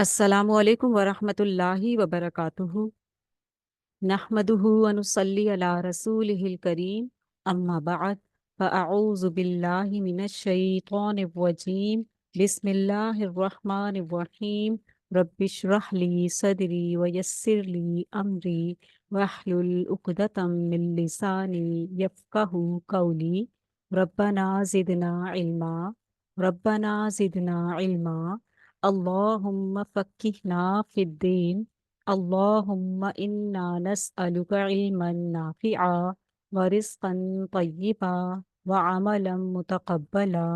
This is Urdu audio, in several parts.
السلام علیکم ورحمۃ اللہ وبرکاتہ۔ نحمدہ ونصلی علی رسولہ الکریم، اما بعد فاعوذ باللہ من الشیطان الرجیم، بسم اللہ الرحمن الرحیم۔ رب اشرح لی صدری ویسر لی امری واحلل عقدۃ من لسانی یفقہوا قولی۔ ربنا زدنا علما، ربنا زدنا علما، اللہم فقہنا فی الدین، اللہم انا نسألک علما نافعا ورزقا طیبا وعملا متقبلا۔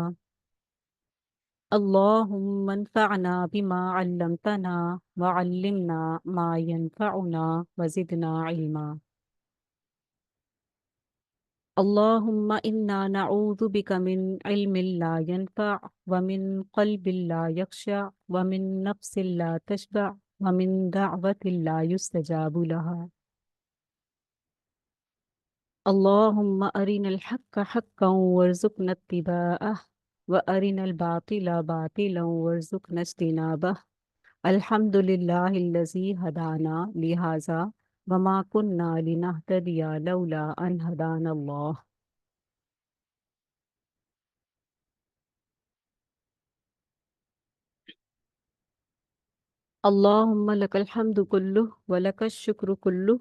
اللہم انفعنا بما علمتنا وعلمنا ما ينفعنا وزدنا علما۔ اللہم انا نعوذ بک من علم لا ينفع ومن قلب لا يخشع ومن نفس لا تشبع ومن دعوة لا يستجاب لها۔ اللہم ارنا الحق حقا وارزقنا اتباعه وارنا الباطل باطلا وارزقنا اجتنابه۔ الحمد للہ الذی ہدانا لہذا وما كنا لنهتدی لولا ان ہدانا اللہ۔ اللہم لک الحمد کلہ ولک الشکر کلہ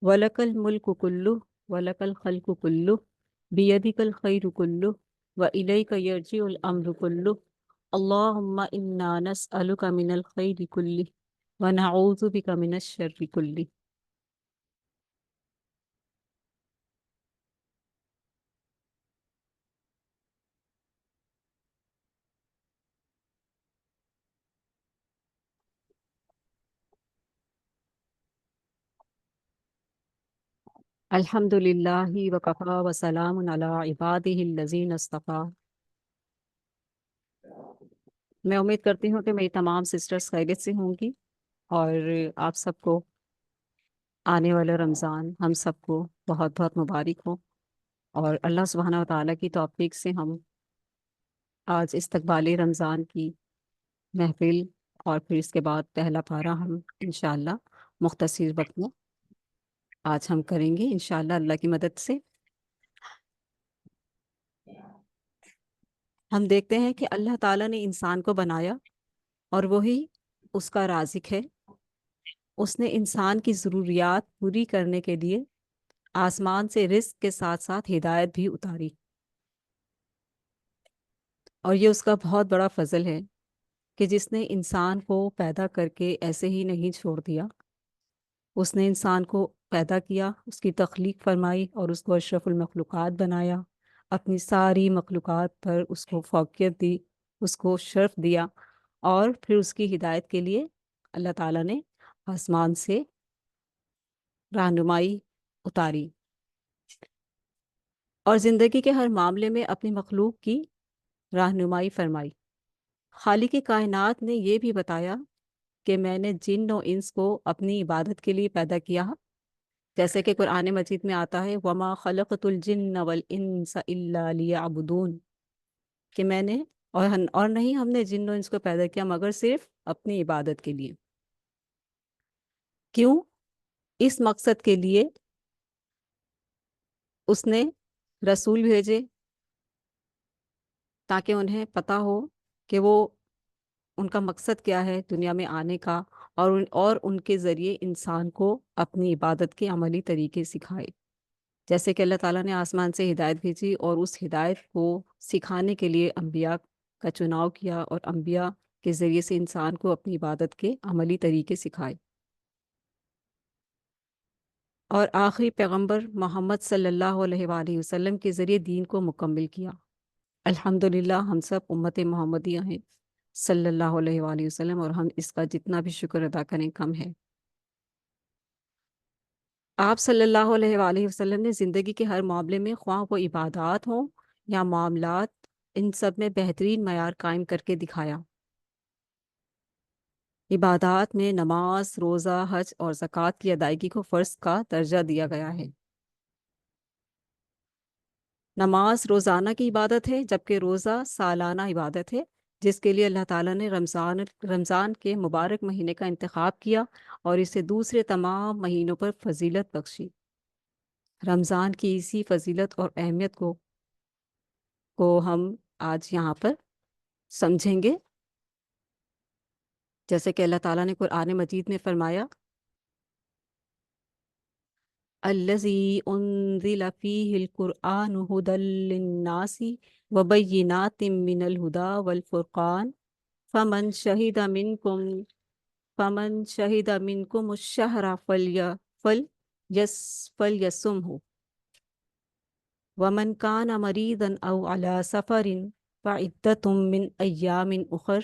ولک الملک کلہ ولک الخلق کلہ بیدک الخیر کلہ والیک یرجع الامر کلہ۔ اللہم انا نسألک من الخیر کلہ ونعوذ بک من الشر کلہ۔ الحمد للہ وکفی وسلام علی عبادہ الذین اصطفیٰ۔ میں امید کرتی ہوں کہ میری تمام سسٹرز خیریت سے ہوں گی، اور آپ سب کو آنے والا رمضان ہم سب کو بہت بہت مبارک ہو، اور اللہ سبحانہ و تعالیٰ کی توفیق سے ہم آج استقبال رمضان کی محفل اور پھر اس کے بعد پہلا پارہ ہم انشاءاللہ مختصر وقت میں آج ہم کریں گے انشاءاللہ اللہ کی مدد سے۔ ہم دیکھتے ہیں کہ اللہ تعالیٰ نے انسان کو بنایا اور وہی اس کا رازق ہے۔ اس نے انسان کی ضروریات پوری کرنے کے لیے آسمان سے رزق کے ساتھ ساتھ ہدایت بھی اتاری، اور یہ اس کا بہت بڑا فضل ہے کہ جس نے انسان کو پیدا کر کے ایسے ہی نہیں چھوڑ دیا۔ اس نے انسان کو پیدا کیا، اس کی تخلیق فرمائی اور اس کو اشرف المخلوقات بنایا، اپنی ساری مخلوقات پر اس کو فوقیت دی، اس کو شرف دیا، اور پھر اس کی ہدایت کے لیے اللہ تعالیٰ نے آسمان سے رہنمائی اتاری، اور زندگی کے ہر معاملے میں اپنی مخلوق کی رہنمائی فرمائی۔ خالق کائنات نے یہ بھی بتایا کہ میں نے جن و انس کو اپنی عبادت کے لیے پیدا کیا، جیسے کہ قرآن مجید میں آتا ہے وَمَا خَلَقْتُ الْجِنَّ وَالْإِنسَ إِلَّا لِيَعْبُدُونَ، کہ میں نے اور نہیں ہم نے جن و انس کو پیدا کیا مگر صرف اپنی عبادت کے لیے۔ کیوں؟ اس مقصد کے لیے اس نے رسول بھیجے تاکہ انہیں پتہ ہو کہ وہ ان کا مقصد کیا ہے دنیا میں آنے کا، اور ان کے ذریعے انسان کو اپنی عبادت کے عملی طریقے سکھائے۔ جیسے کہ اللہ تعالیٰ نے آسمان سے ہدایت بھیجی اور اس ہدایت کو سکھانے کے لیے انبیاء کا چناؤ کیا، اور انبیاء کے ذریعے سے انسان کو اپنی عبادت کے عملی طریقے سکھائے، اور آخری پیغمبر محمد صلی اللہ علیہ وآلہ وسلم کے ذریعے دین کو مکمل کیا۔ الحمدللہ ہم سب امت محمدیہ ہیں صلی اللہ علیہ وآلہ وسلم، اور ہم اس کا جتنا بھی شکر ادا کریں کم ہے۔ آپ صلی اللہ علیہ وآلہ وسلم نے زندگی کے ہر معاملے میں، خواہ وہ عبادات ہوں یا معاملات، ان سب میں بہترین معیار قائم کر کے دکھایا۔ عبادات میں نماز، روزہ، حج اور زکوٰۃ کی ادائیگی کو فرض کا درجہ دیا گیا ہے۔ نماز روزانہ کی عبادت ہے، جبکہ روزہ سالانہ عبادت ہے، جس کے لیے اللہ تعالیٰ نے رمضان کے مبارک مہینے کا انتخاب کیا اور اسے دوسرے تمام مہینوں پر فضیلت بخشی۔ رمضان کی اسی فضیلت اور اہمیت کو ہم آج یہاں پر سمجھیں گے، جیسے کہ اللہ تعالیٰ نے قرآن مجید میں فرمایا، الذی انزل فیہ القرآن ھدی للناس وبینات من الہدی والفرقان فمن شہد منکم الشہر فلیصمہ ومن کان مریضا او علی سفر فعدۃ من ایام اخر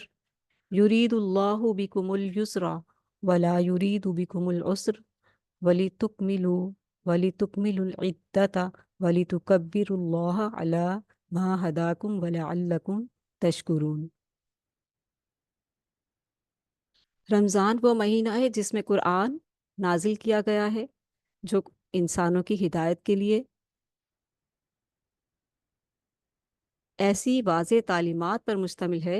یرید اللہ بکم الیسر ولا یرید بکم العسر وَلِتُكْمِلُوا الْعِدَّةَ وَلِتُكَبِّرُوا اللَّهَ عَلَى مَا هَدَاكُمْ وَلَعَلَّكُمْ تَشْكُرُونَ۔ رمضان وہ مہینہ ہے جس میں قرآن نازل کیا گیا ہے، جو انسانوں کی ہدایت کے لیے ایسی واضح تعلیمات پر مشتمل ہے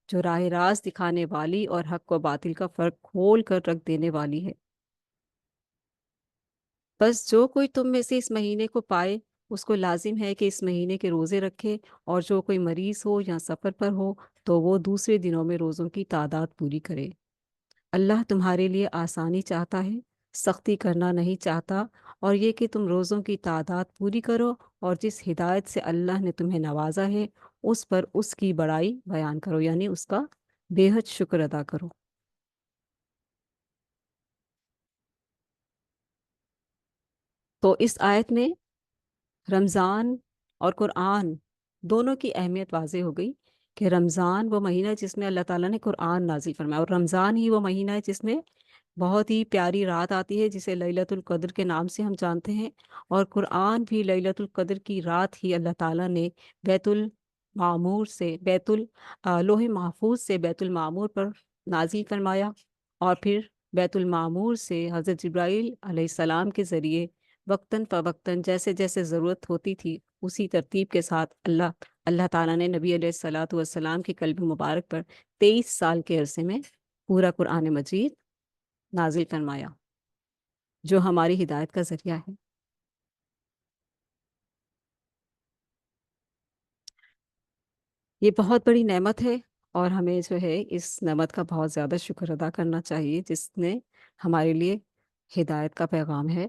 جو راہ راست دکھانے والی اور حق و باطل کا فرق کھول کر رکھ دینے والی ہے۔ بس جو کوئی تم میں سے اس مہینے کو پائے اس کو لازم ہے کہ اس مہینے کے روزے رکھے، اور جو کوئی مریض ہو یا سفر پر ہو تو وہ دوسرے دنوں میں روزوں کی تعداد پوری کرے۔ اللہ تمہارے لیے آسانی چاہتا ہے، سختی کرنا نہیں چاہتا، اور یہ کہ تم روزوں کی تعداد پوری کرو اور جس ہدایت سے اللہ نے تمہیں نوازا ہے اس پر اس کی بڑائی بیان کرو، یعنی اس کا بے حد شکر ادا کرو۔ تو اس آیت میں رمضان اور قرآن دونوں کی اہمیت واضح ہو گئی کہ رمضان وہ مہینہ ہے جس میں اللہ تعالیٰ نے قرآن نازل فرمایا، اور رمضان ہی وہ مہینہ ہے جس میں بہت ہی پیاری رات آتی ہے جسے لیلۃ القدر کے نام سے ہم جانتے ہیں، اور قرآن بھی لیلۃ القدر کی رات ہی اللہ تعالیٰ نے بیت المعمور سے لوح محفوظ سے بیت المعمور پر نازل فرمایا، اور پھر بیت المعمور سے حضرت جبرائیل علیہ السلام کے ذریعے وقتاً فوقتاً جیسے جیسے ضرورت ہوتی تھی اسی ترتیب کے ساتھ اللہ تعالیٰ نے نبی علیہ الصلاۃ والسلام کے قلب مبارک پر 23 سال کے عرصے میں پورا قرآن مجید نازل فرمایا، جو ہماری ہدایت کا ذریعہ ہے۔ یہ بہت بڑی نعمت ہے، اور ہمیں جو ہے اس نعمت کا بہت زیادہ شکر ادا کرنا چاہیے جس نے ہمارے لیے ہدایت کا پیغام ہے۔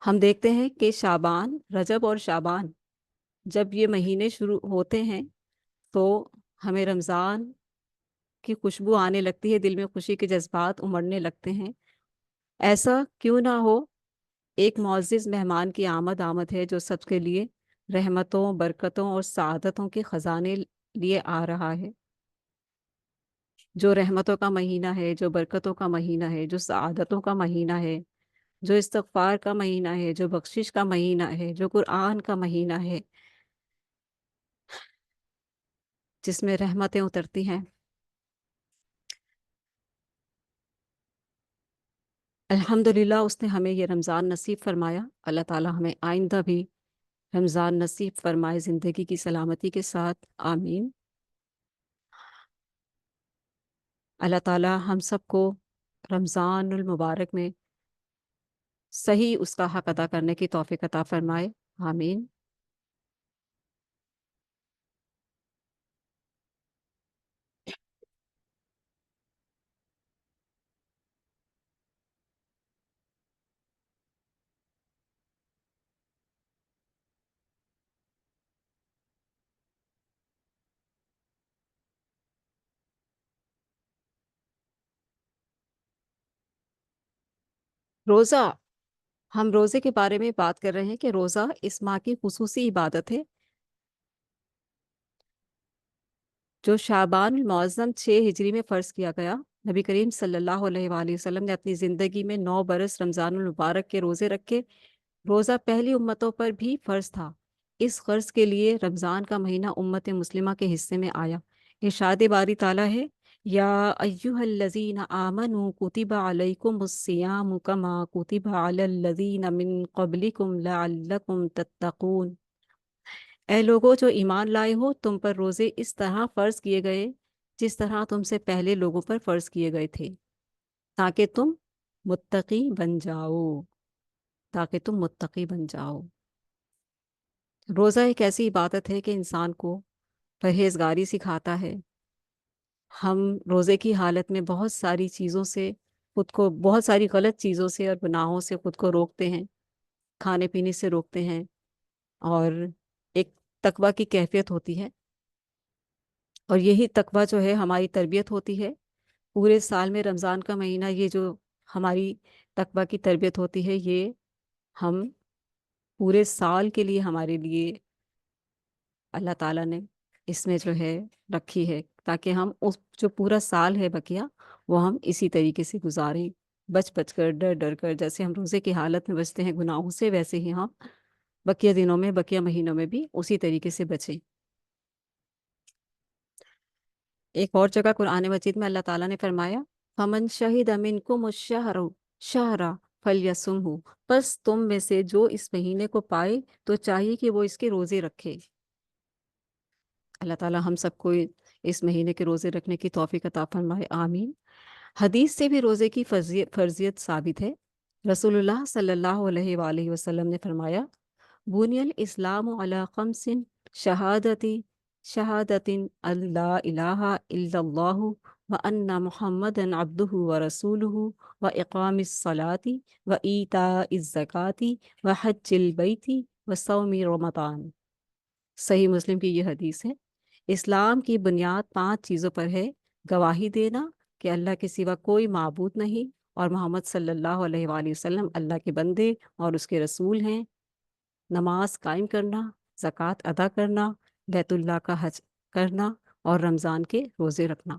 ہم دیکھتے ہیں کہ شعبان، رجب اور شعبان جب یہ مہینے شروع ہوتے ہیں تو ہمیں رمضان کی خوشبو آنے لگتی ہے، دل میں خوشی کے جذبات امڑنے لگتے ہیں۔ ایسا کیوں نہ ہو، ایک معزز مہمان کی آمد ہے جو سب کے لیے رحمتوں، برکتوں اور سعادتوں کے خزانے لیے آ رہا ہے، جو رحمتوں کا مہینہ ہے، جو برکتوں کا مہینہ ہے، جو سعادتوں کا مہینہ ہے، جو استغفار کا مہینہ ہے، جو بخشش کا مہینہ ہے، جو قرآن کا مہینہ ہے، جس میں رحمتیں اترتی ہیں۔ الحمدللہ اس نے ہمیں یہ رمضان نصیب فرمایا۔ اللہ تعالی ہمیں آئندہ بھی رمضان نصیب فرمائے زندگی کی سلامتی کے ساتھ، آمین۔ اللہ تعالی ہم سب کو رمضان المبارک میں صحیح اس کا حق ادا کرنے کی توفیق عطا فرمائے، آمین۔ روزہ، ہم روزے کے بارے میں بات کر رہے ہیں کہ روزہ اس ماہ کی خصوصی عبادت ہے جو شعبان المعظم 6 ہجری میں فرض کیا گیا۔ نبی کریم صلی اللہ علیہ وآلہ وسلم نے اپنی زندگی میں 9 برس رمضان المبارک کے روزے رکھے۔ روزہ پہلی امتوں پر بھی فرض تھا، اس غرض کے لیے رمضان کا مہینہ امت مسلمہ کے حصے میں آیا۔ ارشاد باری تعالیٰ ہے، یا ایہا الذین آمنوا کتب علیکم الصیام کما کتب علی الذین من قبلکم لعلکم تتقون۔ اے لوگوں جو ایمان لائے ہو، تم پر روزے اس طرح فرض کیے گئے جس طرح تم سے پہلے لوگوں پر فرض کیے گئے تھے، تاکہ تم متقی بن جاؤ، تاکہ تم متقی بن جاؤ۔ روزہ ایک ایسی عبادت ہے کہ انسان کو پرہیزگاری سکھاتا ہے۔ ہم روزے کی حالت میں بہت ساری چیزوں سے خود کو، بہت ساری غلط چیزوں سے اور گناہوں سے خود کو روکتے ہیں، کھانے پینے سے روکتے ہیں، اور ایک تقویٰ کی کیفیت ہوتی ہے، اور یہی تقویٰ جو ہے ہماری تربیت ہوتی ہے پورے سال میں۔ رمضان کا مہینہ، یہ جو ہماری تقویٰ کی تربیت ہوتی ہے، یہ ہم پورے سال کے لیے ہمارے لیے اللہ تعالیٰ نے اس میں جو ہے رکھی ہے، تاکہ ہم اس جو پورا سال ہے بقیہ، وہ ہم اسی طریقے سے گزاریں، بچ بچ کر، ڈر ڈر کر۔ جیسے ہم روزے کی حالت میں بچتے ہیں گناہوں سے، ویسے ہی ہم بقیہ دنوں میں، بقیہ مہینوں میں بھی اسی طریقے سے بچیں۔ ایک اور جگہ قرآن مجید میں اللہ تعالیٰ نے فرمایا، فَمَن شَهِدَ مِنْكُمُ الشَّهْرَ شَهْرَ فَلْيَصُمْهُ، پس تم میں سے جو اس مہینے کو پائے تو چاہیے کہ وہ اس کے روزے رکھے۔ اللہ تعالیٰ ہم سب کو اس مہینے کے روزے رکھنے کی توفیق عطا فرمائے، آمین۔ حدیث سے بھی روزے کی فرضیت ثابت ہے۔ رسول اللہ صلی اللہ علیہ وآلہ وسلم نے فرمایا، بنی الاسلام علی خمس، شہادتی شہادت اللہ الہ الا اللہ وان محمد عبدہ ورسولہ واقام الصلاۃ وایتاء الزکاۃ وحج البیت وصوم رمضان۔ صحیح مسلم کی یہ حدیث ہے۔ اسلام کی بنیاد 5 چیزوں پر ہے: گواہی دینا کہ اللہ کے سوا کوئی معبود نہیں اور محمد صلی اللہ علیہ وآلہ وسلم اللہ کے بندے اور اس کے رسول ہیں، نماز قائم کرنا، زکوٰۃ ادا کرنا، بیت اللہ کا حج کرنا، اور رمضان کے روزے رکھنا۔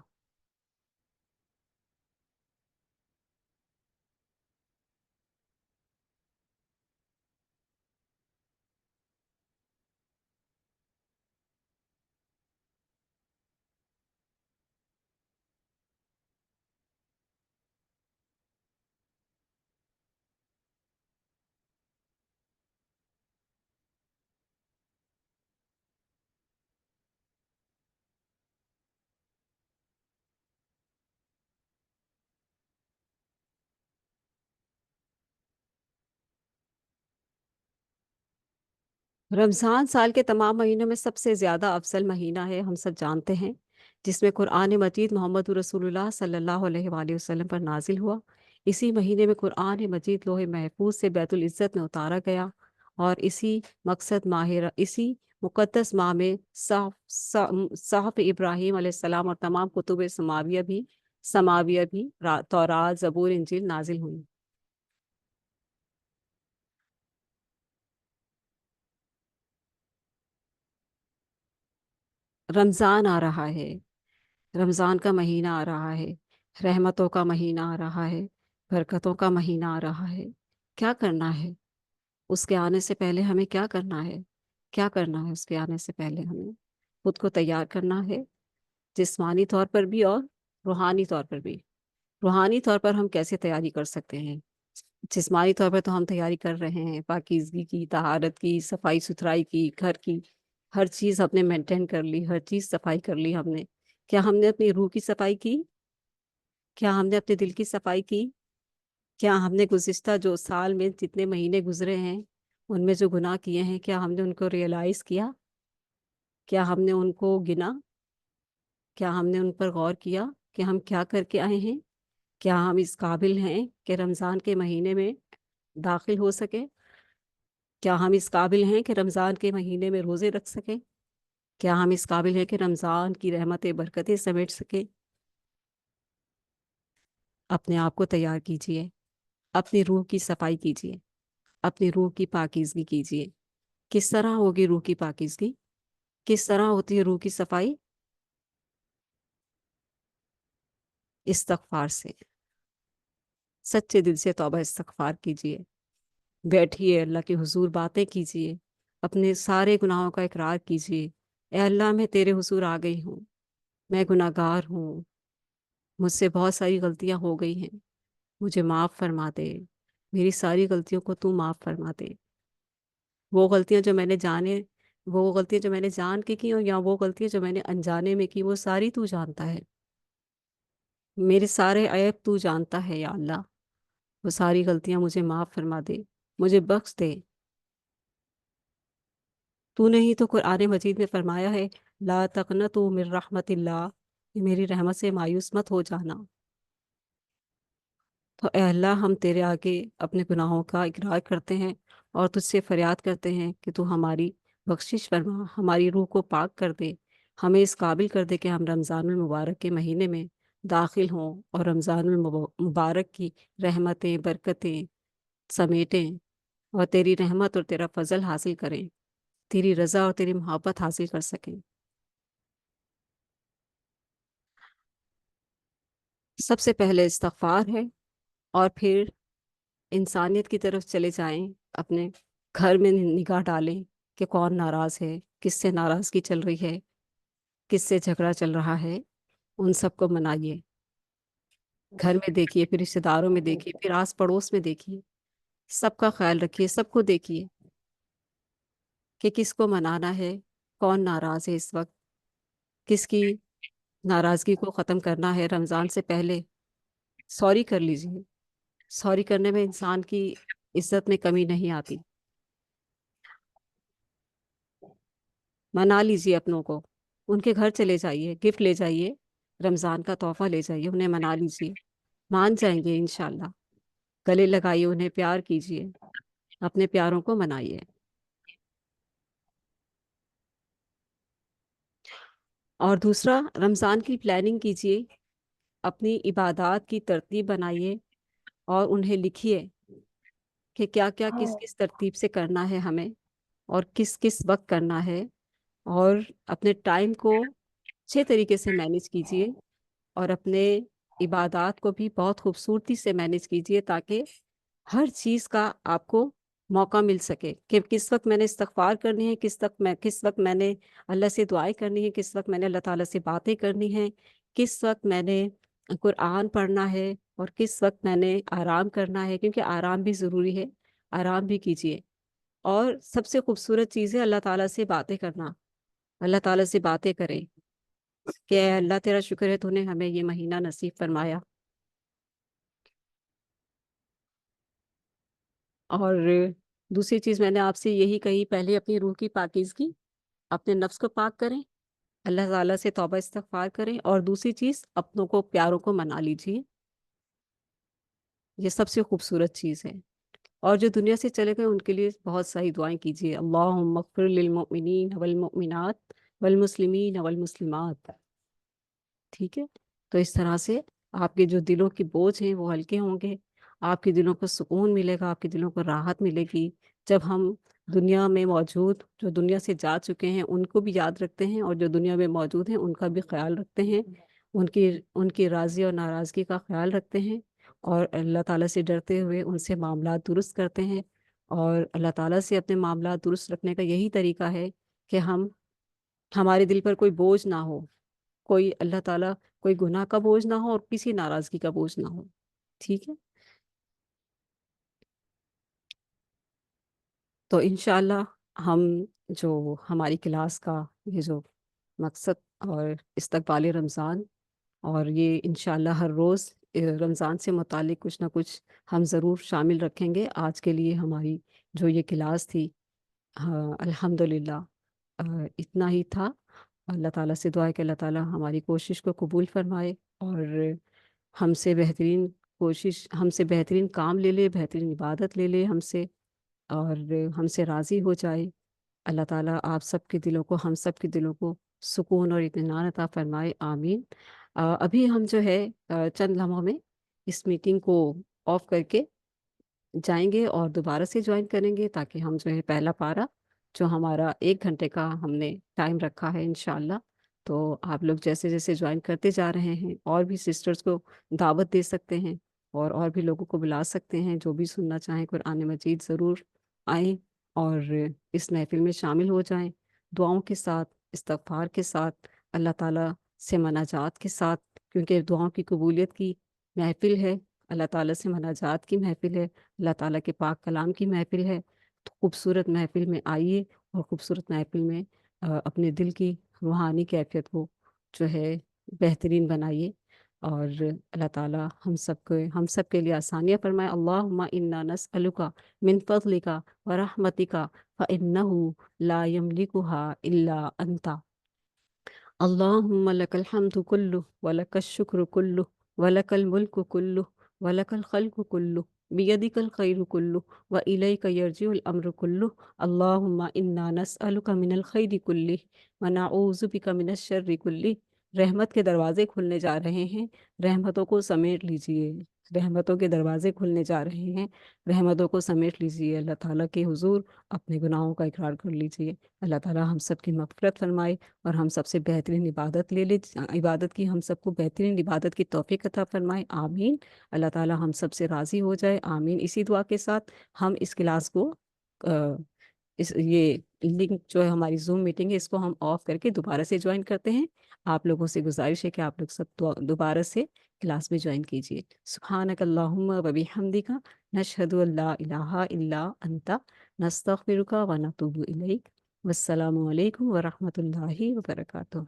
رمضان سال کے تمام مہینوں میں سب سے زیادہ افضل مہینہ ہے، ہم سب جانتے ہیں، جس میں قرآن مجید محمد رسول اللہ صلی اللہ علیہ وآلہ وسلم پر نازل ہوا۔ اسی مہینے میں قرآن مجید لوح محفوظ سے بیت العزت میں اتارا گیا، اور اسی مقدس ماہ میں صحف ابراہیم علیہ السلام اور تمام کتب سماویہ بھی تورات، زبور، انجیل نازل ہوئی۔ رمضان آ رہا ہے، رمضان کا مہینہ آ رہا ہے، رحمتوں کا مہینہ آ رہا ہے، برکتوں کا مہینہ آ رہا ہے۔ کیا کرنا ہے اس کے آنے سے پہلے؟ ہمیں کیا کرنا ہے؟ کیا کرنا ہے اس کے آنے سے پہلے؟ ہمیں خود کو تیار کرنا ہے، جسمانی طور پر بھی اور روحانی طور پر بھی۔ روحانی طور پر ہم کیسے تیاری کر سکتے ہیں؟ جسمانی طور پر تو ہم تیاری کر رہے ہیں، پاکیزگی کی، طہارت کی، صفائی ستھرائی کی، گھر کی ہر چیز ہم نے مینٹین کر لی، ہر چیز صفائی کر لی ہم نے۔ کیا ہم نے اپنی روح کی صفائی کی؟ کیا ہم نے اپنے دل کی صفائی کی؟ کیا ہم نے گزشتہ جو سال میں جتنے مہینے گزرے ہیں ان میں جو گناہ کیے ہیں، کیا ہم نے ان کو ریئلائز کیا؟ کیا ہم نے ان کو گنا؟ کیا ہم نے ان پر غور کیا کہ ہم کیا کر کے آئے ہیں؟ کیا ہم اس قابل ہیں کہ رمضان کے مہینے میں داخل ہو سکیں؟ کیا ہم اس قابل ہیں کہ رمضان کے مہینے میں روزے رکھ سکیں؟ کیا ہم اس قابل ہیں کہ رمضان کی رحمتیں، برکتیں سمیٹ سکیں؟ اپنے آپ کو تیار کیجئے، اپنی روح کی صفائی کیجئے، اپنی روح کی پاکیزگی کیجئے۔ کس طرح ہوگی روح کی پاکیزگی؟ کس طرح ہوتی ہے روح کی صفائی؟ استغفار سے، سچے دل سے توبہ استغفار کیجئے، بیٹھیے اللہ کے حضور، باتیں کیجئے، اپنے سارے گناہوں کا اقرار کیجئے۔ اے اللہ، میں تیرے حضور آ گئی ہوں، میں گناہ گار ہوں، مجھ سے بہت ساری غلطیاں ہو گئی ہیں، مجھے معاف فرما دے، میری ساری غلطیوں کو تو معاف فرما دے۔ وہ غلطیاں جو میں نے وہ غلطیاں جو میں نے جان کے کی اور یا وہ غلطیاں جو میں نے انجانے میں کی، وہ ساری تو جانتا ہے، میرے سارے عیب تو جانتا ہے یا اللہ، وہ ساری غلطیاں مجھے معاف فرما دے، مجھے بخش دے۔ تو نے ہی تو قرآن مجید میں فرمایا ہے، لا تقنطوا من رحمت اللہ، کہ میری رحمت سے مایوس مت ہو جانا۔ تو اے اللہ، ہم تیرے آگے اپنے گناہوں کا اقرار کرتے ہیں اور تجھ سے فریاد کرتے ہیں کہ تو ہماری بخشش فرما، ہماری روح کو پاک کر دے، ہمیں اس قابل کر دے کہ ہم رمضان المبارک کے مہینے میں داخل ہوں اور رمضان المبارک کی رحمتیں برکتیں سمیٹیں اور تیری رحمت اور تیرا فضل حاصل کریں، تیری رضا اور تیری محبت حاصل کر سکیں۔ سب سے پہلے استغفار ہے، اور پھر انسانیت کی طرف چلے جائیں، اپنے گھر میں نگاہ ڈالیں کہ کون ناراض ہے، کس سے ناراضگی چل رہی ہے، کس سے جھگڑا چل رہا ہے، ان سب کو منائیے۔ گھر میں دیکھیے، پھر رشتے داروں میں دیکھیے، پھر آس پڑوس میں دیکھیے، سب کا خیال رکھیے، سب کو دیکھیے کہ کس کو منانا ہے، کون ناراض ہے اس وقت، کس کی ناراضگی کو ختم کرنا ہے رمضان سے پہلے۔ سوری کر لیجیے، سوری کرنے میں انسان کی عزت میں کمی نہیں آتی۔ منا لیجیے اپنوں کو، ان کے گھر چلے جائیے، گفٹ لے جائیے، رمضان کا تحفہ لے جائیے، انہیں منا لیجیے، مان جائیں گے انشاءاللہ۔ گلے لگائیے، انہیں پیار کیجیے، اپنے پیاروں کو منائیے۔ اور دوسرا، رمضان کی پلاننگ کیجیے، اپنی عبادات کی ترتیب بنائیے اور انہیں لکھیے کہ کیا کیا کس کس ترتیب سے کرنا ہے ہمیں، اور کس کس وقت کرنا ہے، اور اپنے ٹائم کو اچھے طریقے سے مینیج کیجیے، اور اپنے عبادات کو بھی بہت خوبصورتی سے مینیج کیجیے، تاکہ ہر چیز کا آپ کو موقع مل سکے کہ کس وقت میں نے استغفار کرنی ہے، کس وقت میں نے اللہ سے دعائیں کرنی ہے، کس وقت میں نے اللہ تعالیٰ سے باتیں کرنی ہیں، کس وقت میں نے قرآن پڑھنا ہے، اور کس وقت میں نے آرام کرنا ہے، کیونکہ آرام بھی ضروری ہے، آرام بھی کیجیے۔ اور سب سے خوبصورت چیز ہے اللہ تعالیٰ سے باتیں کرنا، اللہ تعالیٰ سے باتیں کریں کہ اے اللہ، تیرا شکر ہے تو نے ہمیں یہ مہینہ نصیب فرمایا۔ اور دوسری چیز میں نے آپ سے یہی کہی، پہلے اپنی روح کی پاکیزگی، اپنے نفس کو پاک کریں، اللہ تعالیٰ سے توبہ استغفار کریں، اور دوسری چیز اپنوں کو پیاروں کو منا لیجیے، یہ سب سے خوبصورت چیز ہے۔ اور جو دنیا سے چلے گئے ان کے لیے بہت ساری دعائیں کیجیے، اللہم اغفر للمؤمنین والمؤمنات والمسلمین والمسلمات، ٹھیک ہے؟ تو اس طرح سے آپ کے جو دلوں کے بوجھ ہیں وہ ہلکے ہوں گے، آپ کے دلوں کو سکون ملے گا، آپ کے دلوں کو راحت ملے گی، جب ہم دنیا میں موجود جو دنیا سے جا چکے ہیں ان کو بھی یاد رکھتے ہیں، اور جو دنیا میں موجود ہیں ان کا بھی خیال رکھتے ہیں، ان کی راضی اور ناراضگی کا خیال رکھتے ہیں، اور اللہ تعالیٰ سے ڈرتے ہوئے ان سے معاملات درست کرتے ہیں۔ اور اللہ تعالیٰ سے اپنے معاملات درست رکھنے کا یہی طریقہ ہے کہ ہمارے دل پر کوئی بوجھ نہ ہو، کوئی اللہ تعالیٰ کوئی گناہ کا بوجھ نہ ہو اور کسی ناراضگی کا بوجھ نہ ہو، ٹھیک ہے؟ تو انشاءاللہ ہم جو ہماری کلاس کا یہ جو مقصد اور استقبال رمضان، اور یہ انشاءاللہ ہر روز رمضان سے متعلق کچھ نہ کچھ ہم ضرور شامل رکھیں گے۔ آج کے لیے ہماری جو یہ کلاس تھی، ہاں الحمدللہ اتنا ہی تھا۔ اللہ تعالیٰ سے دعا ہے کہ اللہ تعالیٰ ہماری کوشش کو قبول فرمائے، اور ہم سے بہترین ہم سے بہترین کام لے لے، بہترین عبادت لے لے ہم سے، اور ہم سے راضی ہو جائے۔ اللہ تعالیٰ آپ سب کے دلوں کو، ہم سب کے دلوں کو سکون اور اطمینان عطا فرمائے، آمین۔ ابھی ہم جو ہے چند لمحوں میں اس میٹنگ کو آف کر کے جائیں گے اور دوبارہ سے جوائن کریں گے، تاکہ ہم جو ہے پہلا پارہ جو ہمارا 1 گھنٹے کا ہم نے ٹائم رکھا ہے انشاءاللہ، تو آپ لوگ جیسے جیسے جوائن کرتے جا رہے ہیں اور بھی سسٹرز کو دعوت دے سکتے ہیں، اور بھی لوگوں کو بلا سکتے ہیں، جو بھی سننا چاہیں قرآن مجید ضرور آئیں اور اس محفل میں شامل ہو جائیں، دعاؤں کے ساتھ، استغفار کے ساتھ، اللہ تعالیٰ سے مناجات کے ساتھ، کیونکہ دعاؤں کی قبولیت کی محفل ہے، اللہ تعالیٰ سے مناجات کی محفل ہے، اللہ تعالیٰ کے پاک کلام کی محفل ہے۔ تو خوبصورت محفل میں آئیے اور خوبصورت محفل میں اپنے دل کی روحانی کیفیت کو جو ہے بہترین بنائیے، اور اللہ تعالیٰ ہم سب کے لیے آسانیاں فرمائے۔ اللہم انا نسألک من فضلک ورحمتک فإنہ لا یملکها الا انت۔ اللهم لك الحمد كله ولك الشكر كله ولك الملك كله ولك الخلق كله بيدك الخير كله وإليك يرجع الأمر كله اللهم إنا نسألك من الخير كله ونعوذ بك من الشر كله۔ رحمت کے دروازے کھلنے جا رہے ہیں، رحمتوں کو سمیٹ لیجئے، رحمتوں کے دروازے کھلنے جا رہے ہیں، رحمتوں کو سمیٹ لیجئے۔ اللہ تعالیٰ کے حضور اپنے گناہوں کا اقرار کر لیجئے۔ اللہ تعالیٰ ہم سب کی مغفرت فرمائے اور ہم سب سے بہترین عبادت عبادت کی ہم سب کو بہترین عبادت کی توفیق عطا فرمائے، آمین۔ اللہ تعالیٰ ہم سب سے راضی ہو جائے، آمین۔ اسی دعا کے ساتھ ہم اس کلاس کو یہ لنک جو ہے ہماری زوم میٹنگ ہے، اس کو ہم آف کر کے دوبارہ سے جوائن کرتے ہیں۔ آپ لوگوں سے گزارش ہے کہ آپ لوگ سب دوبارہ سے کلاس میں جوائن کیجیے۔ سبحانک اللہم و بحمدک، نشہد ان لا الہ الا انت، نستغفرک و نتوب الیک۔ والسلام علیکم ورحمۃ اللہ وبرکاتہ۔